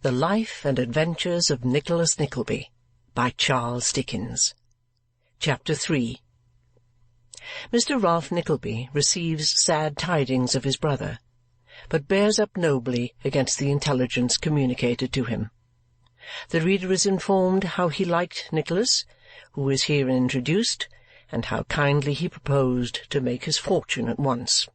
The Life and Adventures of Nicholas Nickleby by Charles Dickens. Chapter 3. Mr. Ralph Nickleby receives sad tidings of his brother, but bears up nobly against the intelligence communicated to him. The reader is informed how he liked Nicholas, who is herein introduced, and how kindly he proposed to make his fortune at once.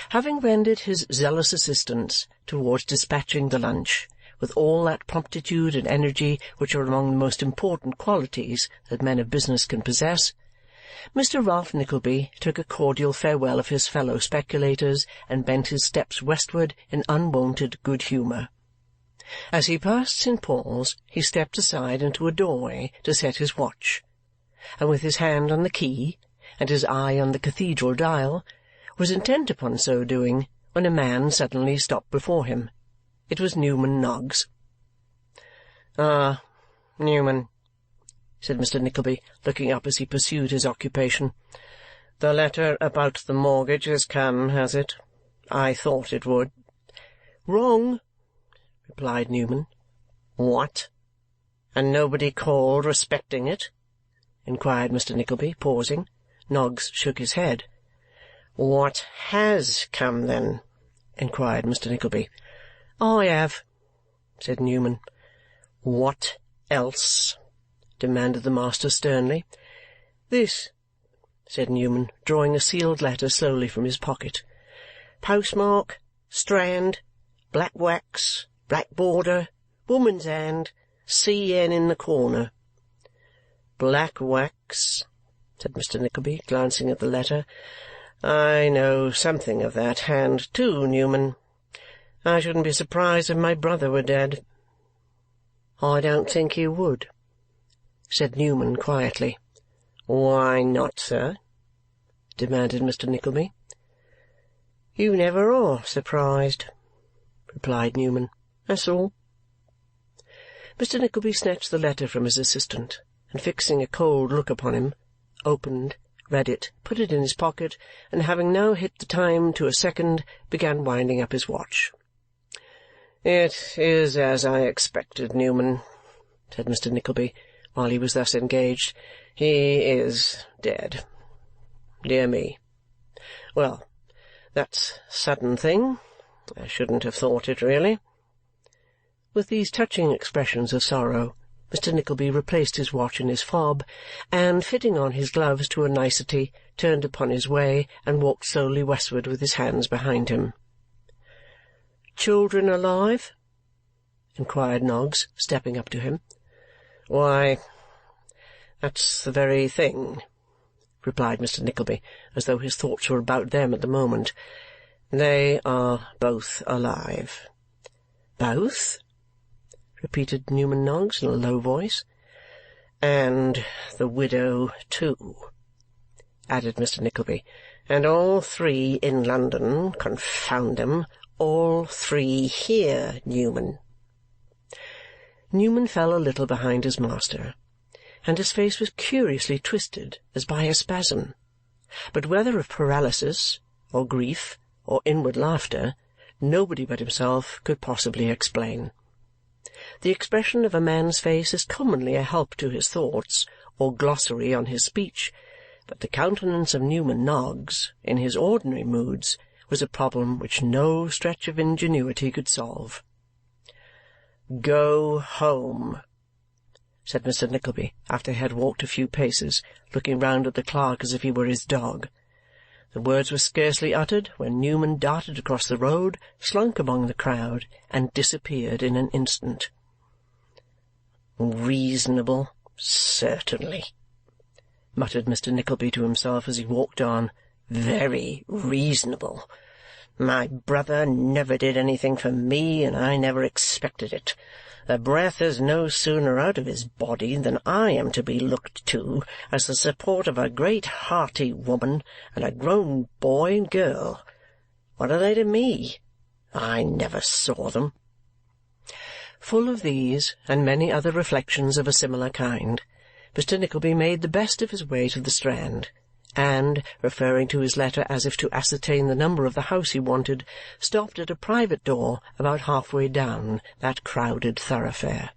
Having rendered his zealous assistance towards dispatching the lunch with all that promptitude and energy which are among the most important qualities that men of business can possess, Mr. Ralph Nickleby took a cordial farewell of his fellow speculators and bent his steps westward in unwonted good humour. As he passed St. Paul's, he stepped aside into a doorway to set his watch, and with his hand on the key and his eye on the cathedral dial, was intent upon so doing when a man suddenly stopped before him. It was Newman Noggs. "Ah, Newman," said Mr. Nickleby, looking up as he pursued his occupation. "The letter about the mortgage has come, has it? I thought it would." "Wrong," replied Newman. "What? And nobody called respecting it?" inquired Mr. Nickleby, pausing. Noggs shook his head. "What has come, then?" inquired Mr. Nickleby. "I have," said Newman. "What else?" demanded the master sternly. "This," said Newman, drawing a sealed letter slowly from his pocket. "Postmark, Strand, black wax, black border, woman's hand, C.N. in the corner." "Black wax," said Mr. Nickleby, glancing at the letter. "I know something of that hand, too, Newman. I shouldn't be surprised if my brother were dead." "I don't think you would," said Newman quietly. "Why not, sir?" demanded Mr. Nickleby. "You never are surprised," replied Newman. "That's all." Mr. Nickleby snatched the letter from his assistant, and fixing a cold look upon him, opened, read it, put it in his pocket, and having now hit the time to a second, began winding up his watch. "It is as I expected, Newman," said Mr. Nickleby, while he was thus engaged. "He is dead. Dear me. Well, that's a sudden thing. I shouldn't have thought it, really." With these touching expressions of sorrow, Mr. Nickleby replaced his watch in his fob, and, fitting on his gloves to a nicety, turned upon his way and walked slowly westward with his hands behind him. "Children alive?" inquired Noggs, stepping up to him. "Why, that's the very thing," replied Mr. Nickleby, as though his thoughts were about them at the moment. "They are both alive." "Both?" repeated Newman Noggs in a low voice. "And the widow too," added Mr. Nickleby. "And all three in London, confound 'em, all three here, Newman." Newman fell a little behind his master, and his face was curiously twisted as by a spasm, but whether of paralysis, or grief, or inward laughter, nobody but himself could possibly explain. The expression of a man's face is commonly a help to his thoughts, or glossary on his speech, but the countenance of Newman Noggs, in his ordinary moods, was a problem which no stretch of ingenuity could solve. "Go home," said Mr. Nickleby, after he had walked a few paces, looking round at the clerk as if he were his dog. The words were scarcely uttered when Newman darted across the road, slunk among the crowd, and disappeared in an instant. "Reasonable, certainly," muttered Mr. Nickleby to himself as he walked on. "Very reasonable. My brother never did anything for me, and I never expected it. The breath is no sooner out of his body than I am to be looked to as the support of a great hearty woman and a grown boy and girl. What are they to me? I never saw them." Full of these and many other reflections of a similar kind, Mr. Nickleby made the best of his way to the Strand, and, referring to his letter as if to ascertain the number of the house he wanted, stopped at a private door about half-way down that crowded thoroughfare.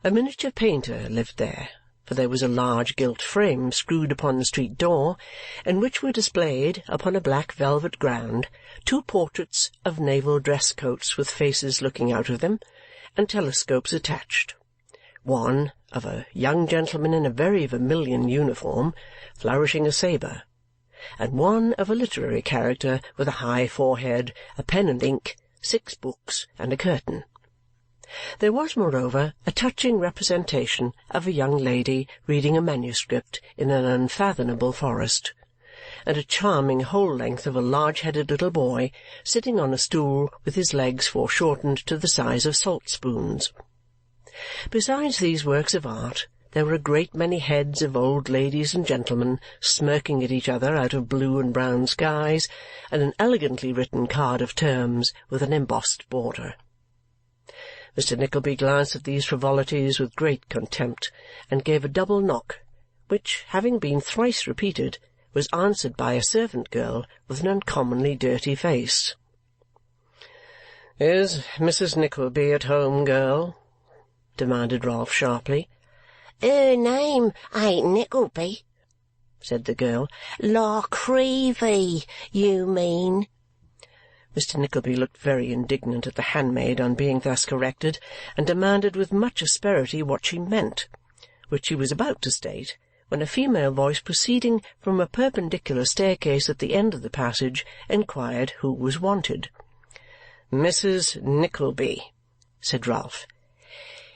A miniature painter lived there, for there was a large gilt frame screwed upon the street door, in which were displayed, upon a black velvet ground, 2 portraits of naval dress-coats with faces looking out of them, and telescopes attached. One of a young gentleman in a very vermilion uniform, flourishing a sabre, and one of a literary character with a high forehead, a pen and ink, 6 books, and a curtain. There was, moreover, a touching representation of a young lady reading a manuscript in an unfathomable forest, and a charming whole length of a large-headed little boy sitting on a stool with his legs foreshortened to the size of salt-spoons. Besides these works of art, there were a great many heads of old ladies and gentlemen smirking at each other out of blue and brown skies, and an elegantly written card of terms with an embossed border. Mr. Nickleby glanced at these frivolities with great contempt, and gave a double knock, which, having been thrice repeated, was answered by a servant-girl with an uncommonly dirty face. "Is Mrs. Nickleby at home, girl?" demanded Ralph sharply. "Her name ain't Nickleby," said the girl. "Creevey, you mean." Mr. Nickleby looked very indignant at the handmaid on being thus corrected, and demanded with much asperity what she meant, which she was about to state, when a female voice proceeding from a perpendicular staircase at the end of the passage inquired who was wanted. "Mrs. Nickleby," said Ralph.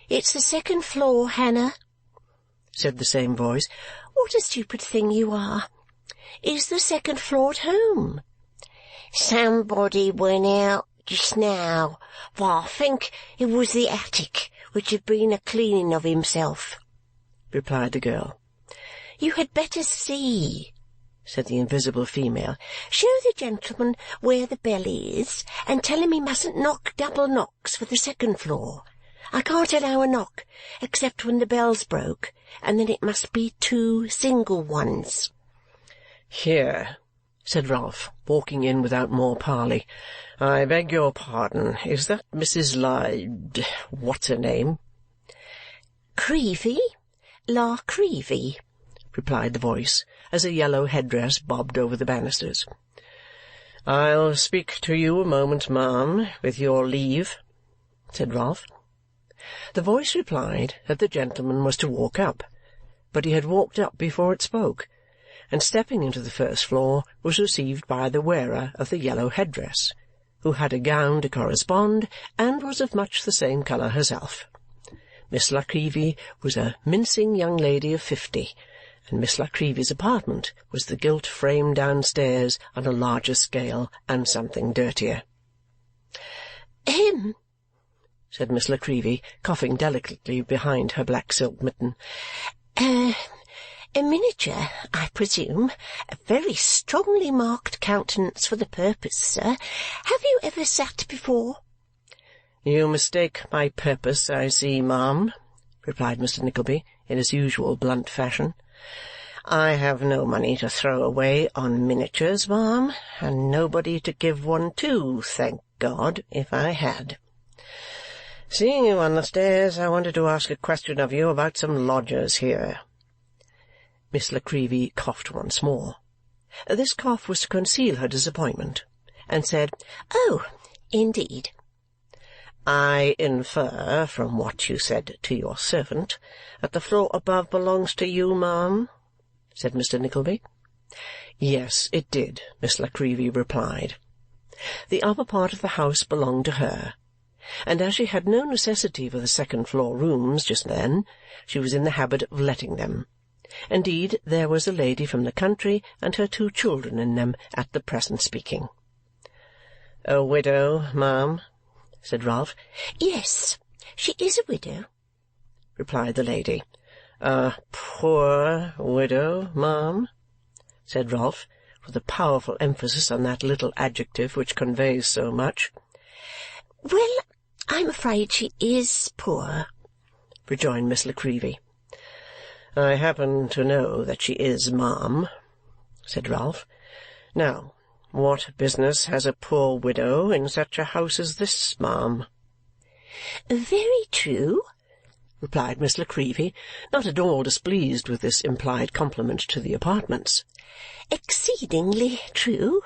"It's the 2nd floor, Hannah," said the same voice. "What a stupid thing you are! Is the 2nd floor at home?" "Somebody went out just now, but I think it was the attic which had been a-cleaning of himself," replied the girl. "You had better see," said the invisible female. "Show the gentleman where the bell is, and tell him he mustn't knock double knocks for the 2nd floor. I can't allow a knock, except when the bell's broke, and then it must be 2 single ones." "Here," said Ralph, walking in without more parley. "I beg your pardon. Is that Mrs. what's her name?" "Creevey. Creevey," replied the voice, as a yellow headdress bobbed over the banisters. "I'll speak to you a moment, ma'am, with your leave," said Ralph. The voice replied that the gentleman was to walk up, but he had walked up before it spoke, and stepping into the 1st floor was received by the wearer of the yellow headdress, who had a gown to correspond and was of much the same colour herself. Miss La Creevey was a mincing young lady of 50, and Miss La Creevey's apartment was the gilt frame downstairs on a larger scale and something dirtier. "Him," said Miss La Creevey, coughing delicately behind her black silk mitten. A miniature, I presume. A very strongly marked countenance for the purpose, sir. Have you ever sat before?" "You mistake my purpose, I see, ma'am," replied Mr. Nickleby in his usual blunt fashion. "I have no money to throw away on miniatures, ma'am, and nobody to give one to, thank God, if I had. Seeing you on the stairs, I wanted to ask a question of you about some lodgers here." Miss La Creevey coughed once more. This cough was to conceal her disappointment, and said, "Oh, indeed." "I infer from what you said to your servant that the floor above belongs to you, ma'am?" said Mr. Nickleby. Yes, it did, Miss La Creevey replied. The upper part of the house belonged to her, and as she had no necessity for the 2nd-floor rooms just then, she was in the habit of letting them. Indeed, there was a lady from the country and her 2 children in them at the present speaking. "A widow, ma'am?" said Ralph. "Yes, she is a widow," replied the lady. "A poor widow, ma'am?" said Ralph, with a powerful emphasis on that little adjective which conveys so much. "Well, I'm afraid she is poor," rejoined Miss La Creevey. "I happen to know that she is, ma'am," said Ralph. "Now, what business has a poor widow in such a house as this, ma'am?" "Very true," replied Miss La Creevy, not at all displeased with this implied compliment to the apartments. "Exceedingly true."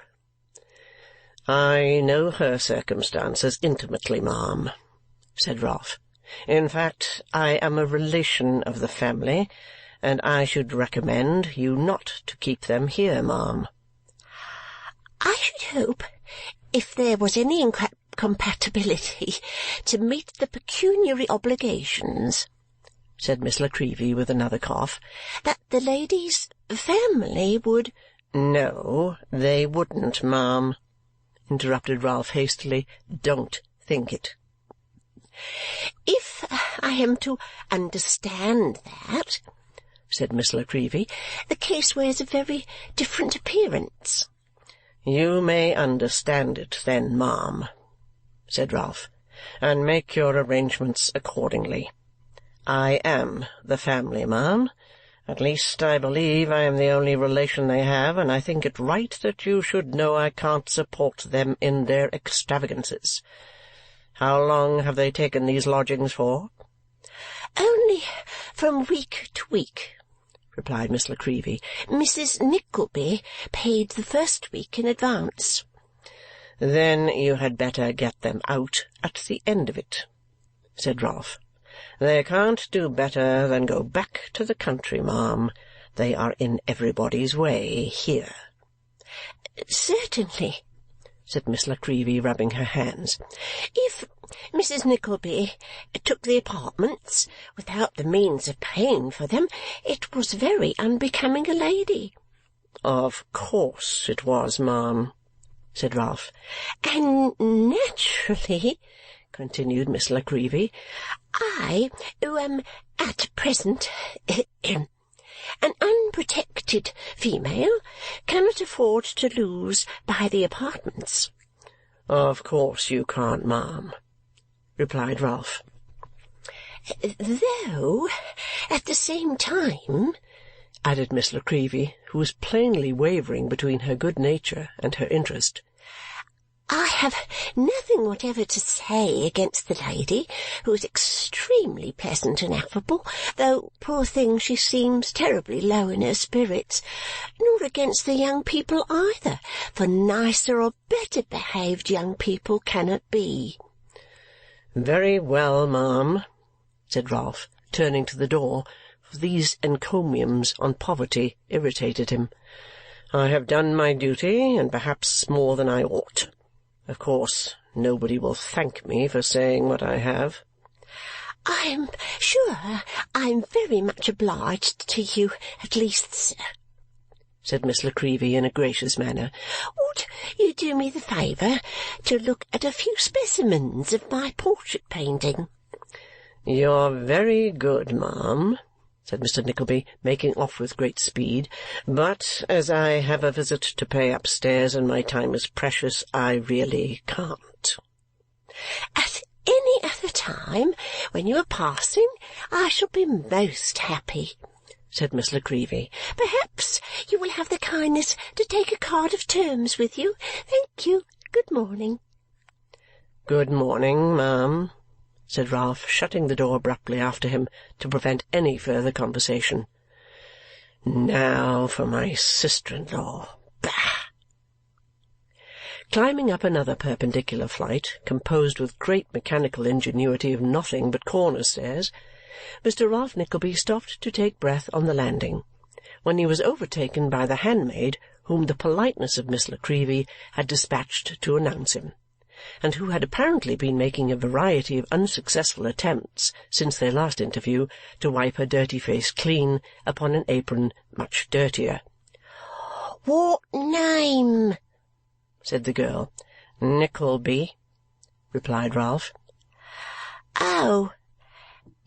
"I know her circumstances intimately, ma'am," said Ralph. "In fact, I am a relation of the family, and I should recommend you not to keep them here, ma'am." "I should hope, if there was any compatibility to meet the pecuniary obligations," said Miss La Creevy with another cough, "that the lady's family would—" "No, they wouldn't, ma'am," interrupted Ralph hastily. "Don't think it." "If I am to understand that," said Miss La Creevy, "the case wears a very different appearance." "You may understand it then, ma'am," said Ralph, "and make your arrangements accordingly. I am the family, ma'am. At least, I believe I am the only relation they have, and I think it right that you should know I can't support them in their extravagances. How long have they taken these lodgings for?" "Only from week to week," replied Miss La Creevy. "Mrs. Nickleby paid the first week in advance." "Then you had better get them out at the end of it," said Ralph. "They can't do better than go back to the country, ma'am. They are in everybody's way here." "Certainly," said Miss La Creevy, rubbing her hands. "If Mrs. Nickleby took the apartments without the means of paying for them, it was very unbecoming a lady." "Of course it was, ma'am," said Ralph. "And naturally," continued Miss La Creevy, "I, who am at present an unprotected female, cannot afford to lose by the apartments." "Of course you can't, ma'am," replied Ralph. "Though, at the same time," added Miss La Creevy, who was plainly wavering between her good nature and her interest, "I have nothing whatever to say against the lady, who is extremely pleasant and affable, though, poor thing, she seems terribly low in her spirits, nor against the young people either, for nicer or better behaved young people cannot be." "Very well, ma'am," said Ralph, turning to the door, for these encomiums on poverty irritated him. "I have done my duty, and perhaps more than I ought. Of course, nobody will thank me for saying what I have." "I am sure I am very much obliged to you, at least, sir," said Miss La Creevy in a gracious manner. "Would you do me the favour to look at a few specimens of my portrait painting?" "You're very good, ma'am," said Mr. Nickleby, making off with great speed, "but as I have a visit to pay upstairs and my time is precious, I really can't." "At any other time, when you are passing, I shall be most happy," said Miss La Creevy. "Perhaps you will have the kindness to take a card of terms with you. Thank you. Good morning." "Good morning, ma'am," said Ralph, shutting the door abruptly after him to prevent any further conversation. "Now for my sister-in-law. Bah!" Climbing up another perpendicular flight, composed with great mechanical ingenuity of nothing but corner-stairs, Mr. Ralph Nickleby stopped to take breath on the landing, when he was overtaken by the handmaid whom the politeness of Miss La Creevy had dispatched to announce him, and who had apparently been making a variety of unsuccessful attempts since their last interview to wipe her dirty face clean upon an apron much dirtier. "What name?" said the girl. "Nickleby," replied Ralph. "Oh,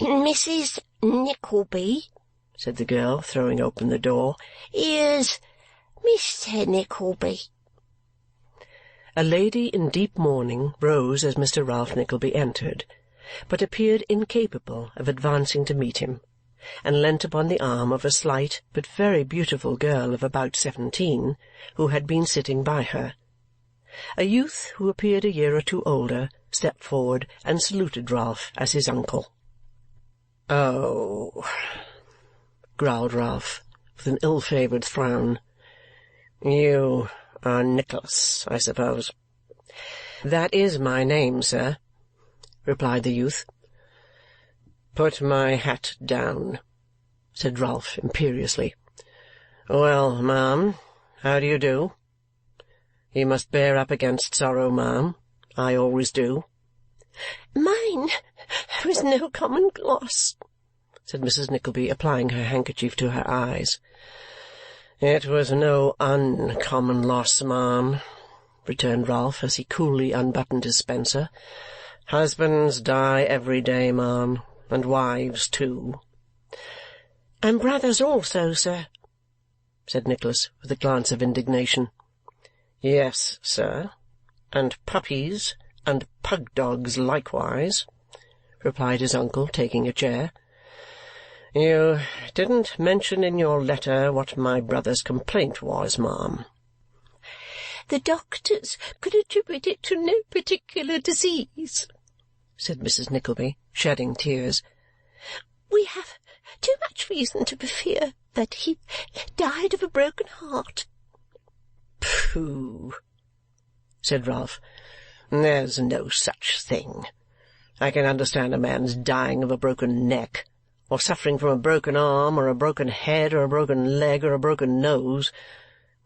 Mrs. Nickleby," said the girl, throwing open the door. "Here's Mr. Nickleby." A lady in deep mourning rose as Mr. Ralph Nickleby entered, but appeared incapable of advancing to meet him, and leant upon the arm of a slight but very beautiful girl of about 17, who had been sitting by her. A youth, who appeared a year or two older, stepped forward and saluted Ralph as his uncle. "Oh," growled Ralph, with an ill-favoured frown. "You are Nicholas, I suppose?" "That is my name, sir," replied the youth. "Put my hat down," said Ralph imperiously. "Well, ma'am, how do you do? You must bear up against sorrow, ma'am. I always do." "Mine was no common loss," said Mrs. Nickleby, applying her handkerchief to her eyes. "It was no uncommon loss, ma'am," returned Ralph, as he coolly unbuttoned his spencer. "Husbands die every day, ma'am, and wives too." "And brothers also, sir," said Nicholas, with a glance of indignation. "Yes, sir, and puppies, and pug-dogs likewise," replied his uncle, taking a chair. "You didn't mention in your letter what my brother's complaint was, ma'am." "The doctors could attribute it to no particular disease," said Mrs. Nickleby, shedding tears. "We have too much reason to fear that he died of a broken heart." "Pooh!" said Ralph. "There's no such thing. I can understand a man's dying of a broken neck, or suffering from a broken arm, or a broken head, or a broken leg, or a broken nose.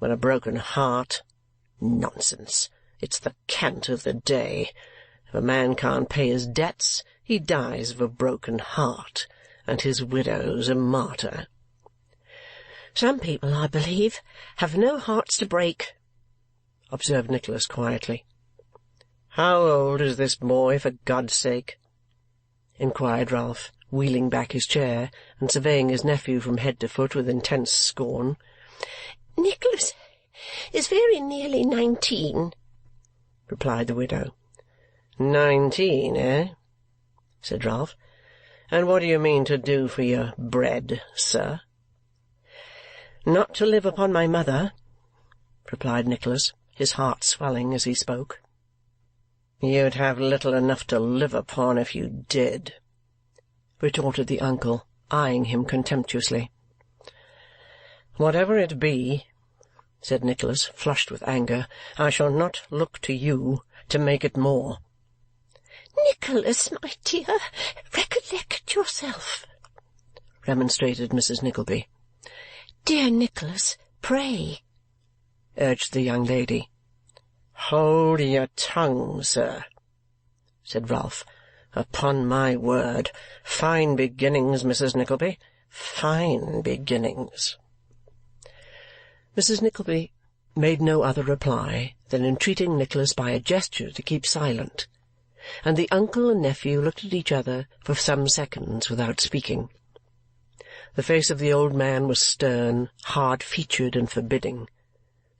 But a broken heart? Nonsense! It's the cant of the day. If a man can't pay his debts, he dies of a broken heart, and his widow's a martyr." "Some people, I believe, have no hearts to break," observed Nicholas quietly. "How old is this boy, for God's sake?" inquired Ralph, wheeling back his chair and surveying his nephew from head to foot with intense scorn. "Nicholas is very nearly 19, replied the widow. 19, eh?" said Ralph. "And what do you mean to do for your bread, sir?" "Not to live upon my mother," replied Nicholas, his heart swelling as he spoke. "You'd have little enough to live upon if you did," retorted the uncle, eyeing him contemptuously. "Whatever it be," said Nicholas, flushed with anger, "I shall not look to you to make it more." "Nicholas, my dear, recollect yourself," remonstrated Mrs. Nickleby. "Dear Nicholas, pray," urged the young lady. "Hold your tongue, sir," said Ralph. "Upon my word, fine beginnings, Mrs. Nickleby, fine beginnings." Mrs. Nickleby made no other reply than entreating Nicholas by a gesture to keep silent, and the uncle and nephew looked at each other for some seconds without speaking. The face of the old man was stern, hard-featured, and forbidding;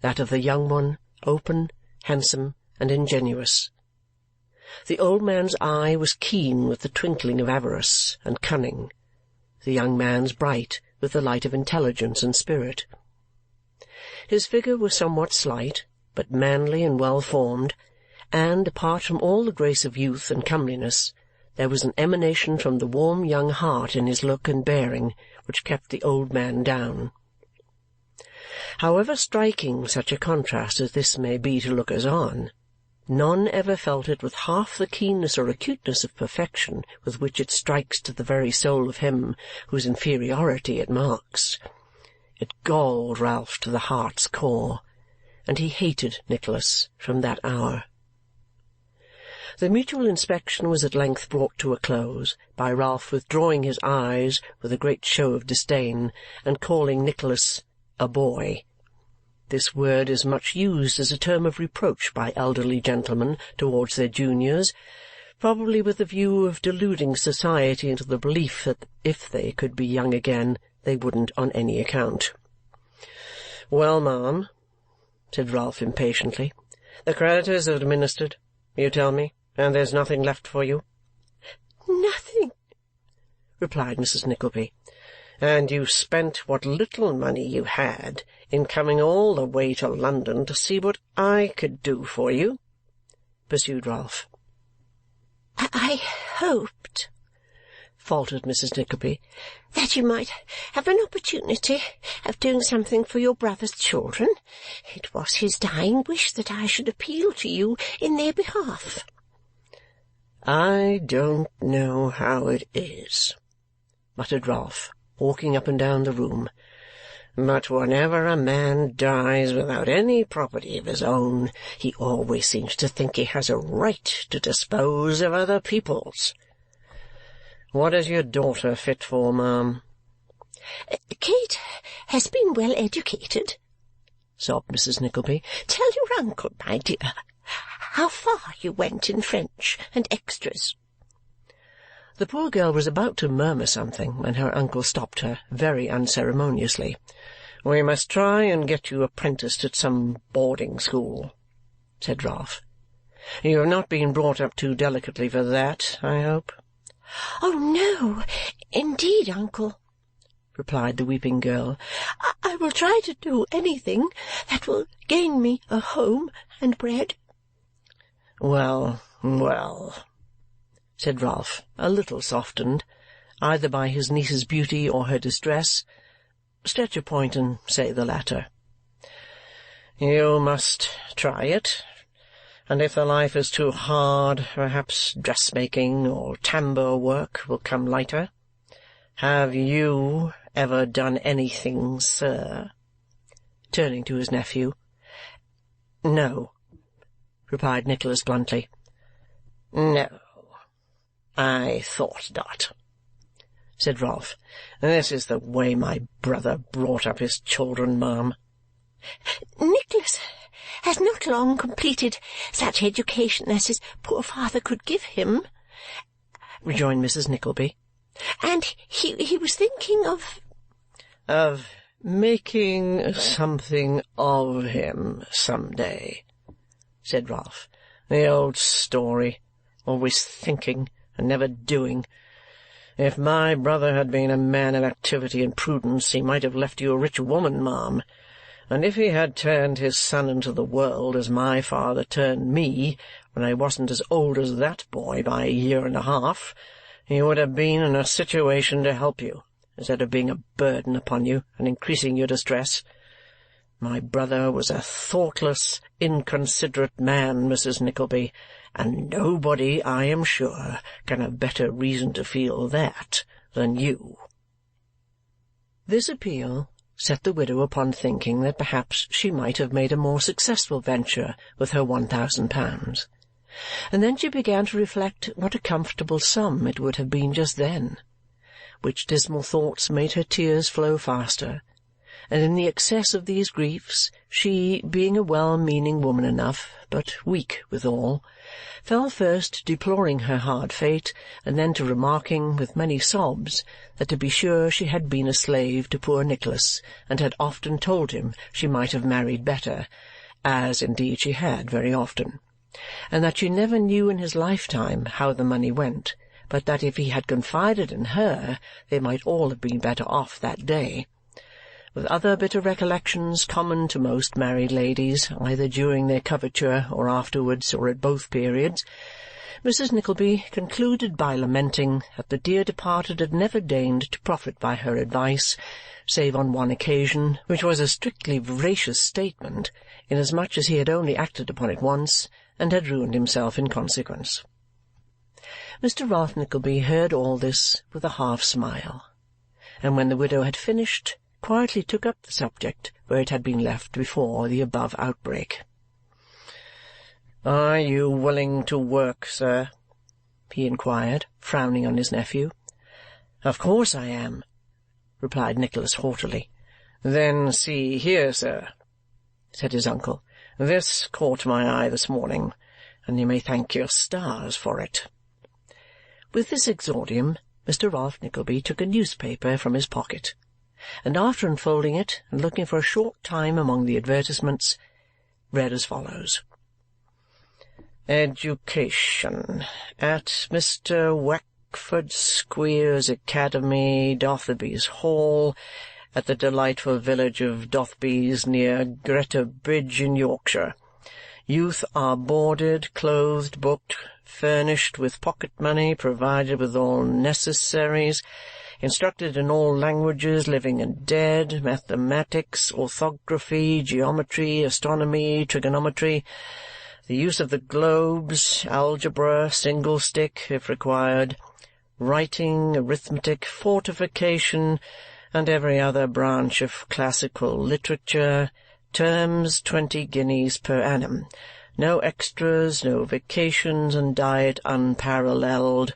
that of the young one, open, handsome, and ingenuous. The old man's eye was keen with the twinkling of avarice and cunning, the young man's bright with the light of intelligence and spirit. His figure was somewhat slight, but manly and well-formed, and, apart from all the grace of youth and comeliness, there was an emanation from the warm young heart in his look and bearing which kept the old man down. However striking such a contrast as this may be to lookers on, none ever felt it with half the keenness or acuteness of perfection with which it strikes to the very soul of him whose inferiority it marks. It galled Ralph to the heart's core, and he hated Nicholas from that hour. The mutual inspection was at length brought to a close by Ralph withdrawing his eyes with a great show of disdain and calling Nicholas a boy. This word is much used as a term of reproach by elderly gentlemen towards their juniors, probably with the view of deluding society into the belief that if they could be young again they wouldn't on any account. "Well, ma'am," said Ralph impatiently, "the creditors are administered, you tell me, and there's nothing left for you?" "Nothing," replied Mrs. Nickleby. And you spent what little money you had in coming all the way to London to see what I could do for you?" pursued Ralph. I hoped," faltered Mrs. Nickleby, "that you might have an opportunity of doing something for your brother's children. It was his dying wish that I should appeal to you in their behalf." "I don't know how it is," muttered Ralph, walking up and down the room, "but whenever a man dies without any property of his own, he always seems to think he has a right to dispose of other people's. What is your daughter fit for, ma'am?" "Kate has been well educated," sobbed Mrs. Nickleby. "Tell your uncle, my dear, how far you went in French and extras." The poor girl was about to murmur something when her uncle stopped her very unceremoniously. "We must try and get you apprenticed at some boarding-school," said Ralph. "You have not been brought up too delicately for that, I hope?" "Oh, no, indeed, uncle," replied the weeping girl. I will try to do anything that will gain me a home and bread." "Well, well," said Ralph, a little softened, either by his niece's beauty or her distress. "Stretch a point and say the latter. You must try it, and if the life is too hard, perhaps dressmaking or tambour work will come lighter. Have you ever done anything, sir?" turning to his nephew. "No," replied Nicholas bluntly. "No, I thought not," said Ralph. "This is the way my brother brought up his children, ma'am." "Nicholas has not long completed such education as his poor father could give him," rejoined Mrs. Nickleby, "and he was thinking of making something of him some day," said Ralph. "The old story, always thinking and never doing. If my brother had been a man of activity and prudence, he might have left you a rich woman, ma'am. And if he had turned his son into the world as my father turned me when I wasn't as old as that boy by a year and a half, he would have been in a situation to help you, instead of being a burden upon you and increasing your distress. My brother was a thoughtless, inconsiderate man, Mrs. Nickleby, and nobody, I am sure, can have better reason to feel that than you." This appeal set the widow upon thinking that perhaps she might have made a more successful venture with her £1,000, and then she began to reflect what a comfortable sum it would have been just then, which dismal thoughts made her tears flow faster, and in the excess of these griefs she, being a well-meaning woman enough, but weak withal, fell first to deploring her hard fate, and then to remarking, with many sobs, that to be sure she had been a slave to poor Nicholas, and had often told him she might have married better, as indeed she had very often, and that she never knew in his lifetime how the money went, but that if he had confided in her they might all have been better off that day. With other bitter recollections common to most married ladies, either during their coverture or afterwards, or at both periods, Mrs. Nickleby concluded by lamenting that the dear departed had never deigned to profit by her advice, save on one occasion, which was a strictly veracious statement, inasmuch as he had only acted upon it once, and had ruined himself in consequence. Mr. Ralph Nickleby heard all this with a half-smile, and when the widow had finished, quietly took up the subject where it had been left before the above outbreak. "Are you willing to work, sir?" he inquired, frowning on his nephew. "Of course I am," replied Nicholas haughtily. "Then see here, sir," said his uncle, "this caught my eye this morning, and you may thank your stars for it." With this exordium Mr. Ralph Nickleby took a newspaper from his pocket, and after unfolding it and looking for a short time among the advertisements, read as follows: "Education at Mr. Pickford Squeers Academy, Dothby's Hall, at the delightful village of Dothby's near Greta Bridge in Yorkshire. Youth are boarded, clothed, booked, furnished with pocket money, provided with all necessaries, instructed in all languages, living and dead, mathematics, orthography, geometry, astronomy, trigonometry, the use of the globes, algebra, single stick, if required, writing, arithmetic, fortification, and every other branch of classical literature. Terms 20 guineas per annum. No extras, no vacations, and diet unparalleled.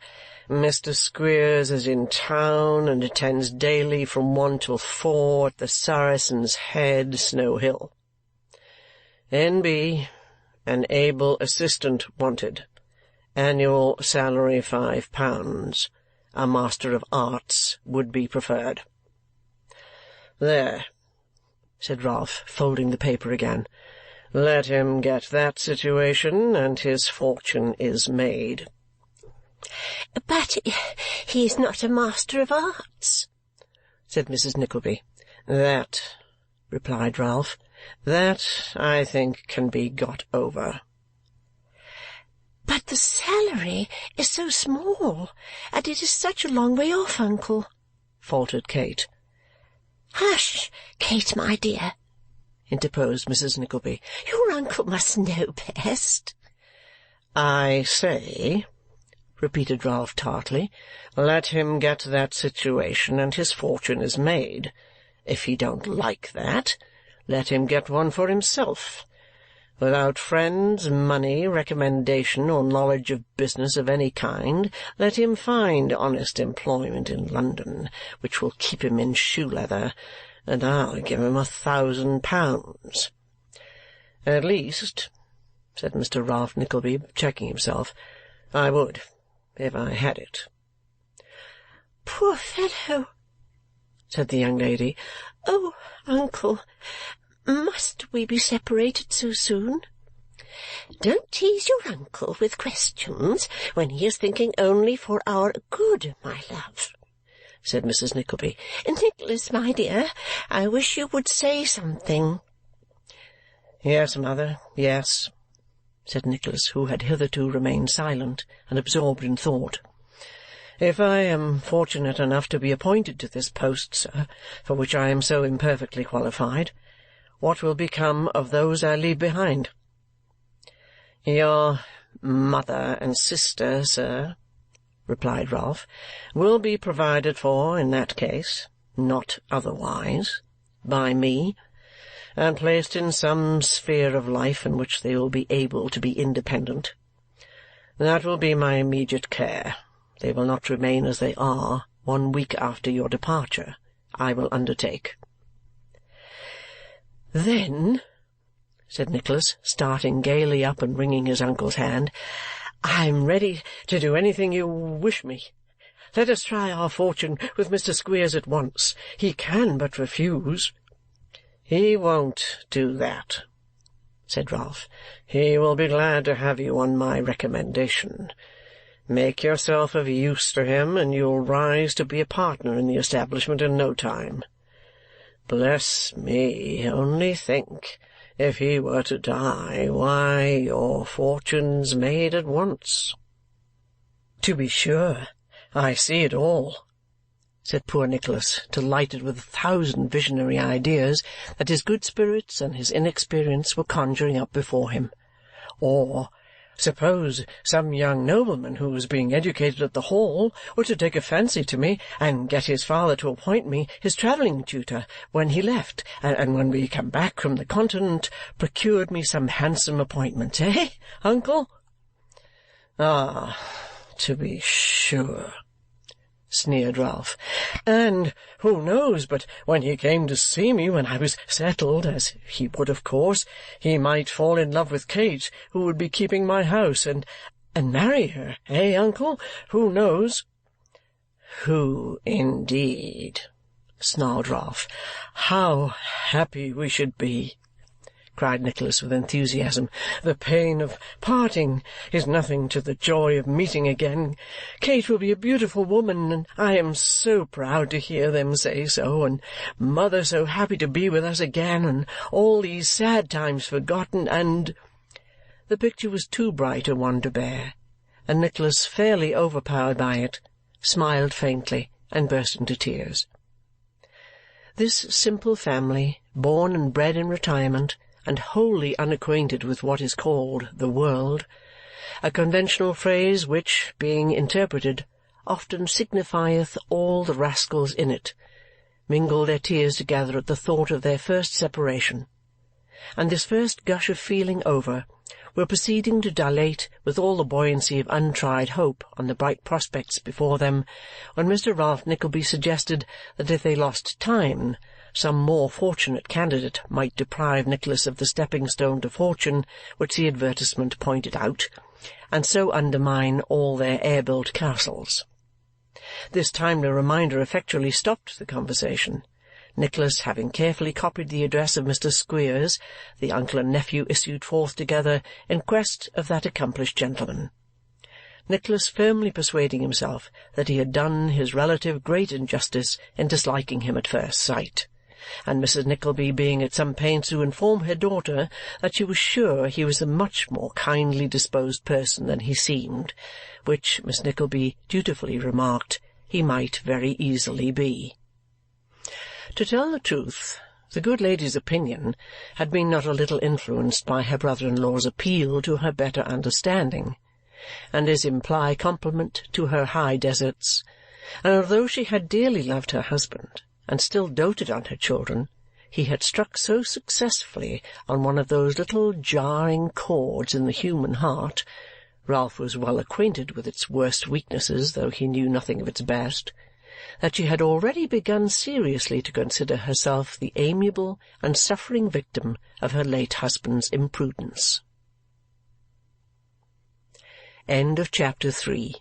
Mr. Squeers is in town and attends daily from 1 till 4 at the Saracen's Head, Snow Hill. N.B. An able assistant wanted. Annual salary £5. A Master of Arts would be preferred. There, said Ralph, folding the paper again. Let him get that situation, and his fortune is made. But he is not a Master of Arts, said Mrs. Nickleby. That, replied Ralph, that, I think, can be got over. But the salary is so small, and it is such a long way off, uncle, faltered Kate. Hush, Kate, my dear, interposed Mrs. Nickleby. Your uncle must know best. I say, repeated Ralph tartly, let him get that situation, and his fortune is made. If he don't like that, let him get one for himself. Without friends, money, recommendation, or knowledge of business of any kind, let him find honest employment in London, which will keep him in shoe-leather, and I'll give him £1,000. At least, said Mr. Ralph Nickleby, checking himself, I would, if I had it. Poor fellow, said the young lady. Oh, uncle, must we be separated so soon? Don't tease your uncle with questions when he is thinking only for our good, my love, said Mrs. Nickleby. Nicholas, my dear, I wish you would say something. Yes, mother, yes, said Nicholas, who had hitherto remained silent and absorbed in thought. If I am fortunate enough to be appointed to this post, sir, for which I am so imperfectly qualified, what will become of those I leave behind? Your mother and sister, sir, replied Ralph, will be provided for in that case, not otherwise, by me, and placed in some sphere of life in which they will be able to be independent. That will be my immediate care. They will not remain as they are 1 week after your departure, I will undertake. Then, said Nicholas, starting gaily up and wringing his uncle's hand, I am ready to do anything you wish me. Let us try our fortune with Mr. Squeers at once. He can but refuse. He won't do that, said Ralph. He will be glad to have you on my recommendation. Make yourself of use to him, and you'll rise to be a partner in the establishment in no time. Bless me, only think, if he were to die, why, your fortune's made at once. To be sure, I see it all, said poor Nicholas, delighted with 1,000 visionary ideas that his good spirits and his inexperience were conjuring up before him. Or, suppose some young nobleman who was being educated at the Hall were to take a fancy to me and get his father to appoint me his travelling tutor when he left, and when we come back from the Continent procured me some handsome appointment, eh, uncle? Ah, to be sure, sneered Ralph. And who knows but when he came to see me when I was settled, as he would of course, he might fall in love with Kate, who would be keeping my house, and marry her, eh, uncle? Who knows? Who indeed? Snarled Ralph. How happy we should be! cried Nicholas with enthusiasm. "The pain of parting is nothing to the joy of meeting again. Kate will be a beautiful woman, and I am so proud to hear them say so, and mother so happy to be with us again, and all these sad times forgotten, and—" The picture was too bright a one to bear, and Nicholas, fairly overpowered by it, smiled faintly and burst into tears. This simple family, born and bred in retirement, and wholly unacquainted with what is called the world, a conventional phrase which, being interpreted, often signifieth all the rascals in it, mingled their tears together at the thought of their first separation, and this first gush of feeling over, were proceeding to dilate with all the buoyancy of untried hope on the bright prospects before them, when Mr. Ralph Nickleby suggested that if they lost time, some more fortunate candidate might deprive Nicholas of the stepping-stone to fortune which the advertisement pointed out, and so undermine all their air-built castles. This timely reminder effectually stopped the conversation. Nicholas, having carefully copied the address of Mr. Squeers, the uncle and nephew issued forth together in quest of that accomplished gentleman. Nicholas firmly persuading himself that he had done his relative great injustice in disliking him at first sight, and Mrs. Nickleby being at some pains to inform her daughter that she was sure he was a much more kindly disposed person than he seemed, which Miss Nickleby dutifully remarked he might very easily be. To tell the truth, the good lady's opinion had been not a little influenced by her brother-in-law's appeal to her better understanding, and his implied compliment to her high deserts, and although she had dearly loved her husband, and still doted on her children, he had struck so successfully on one of those little jarring chords in the human heart — Ralph was well acquainted with its worst weaknesses, though he knew nothing of its best — that she had already begun seriously to consider herself the amiable and suffering victim of her late husband's imprudence. Chapter 3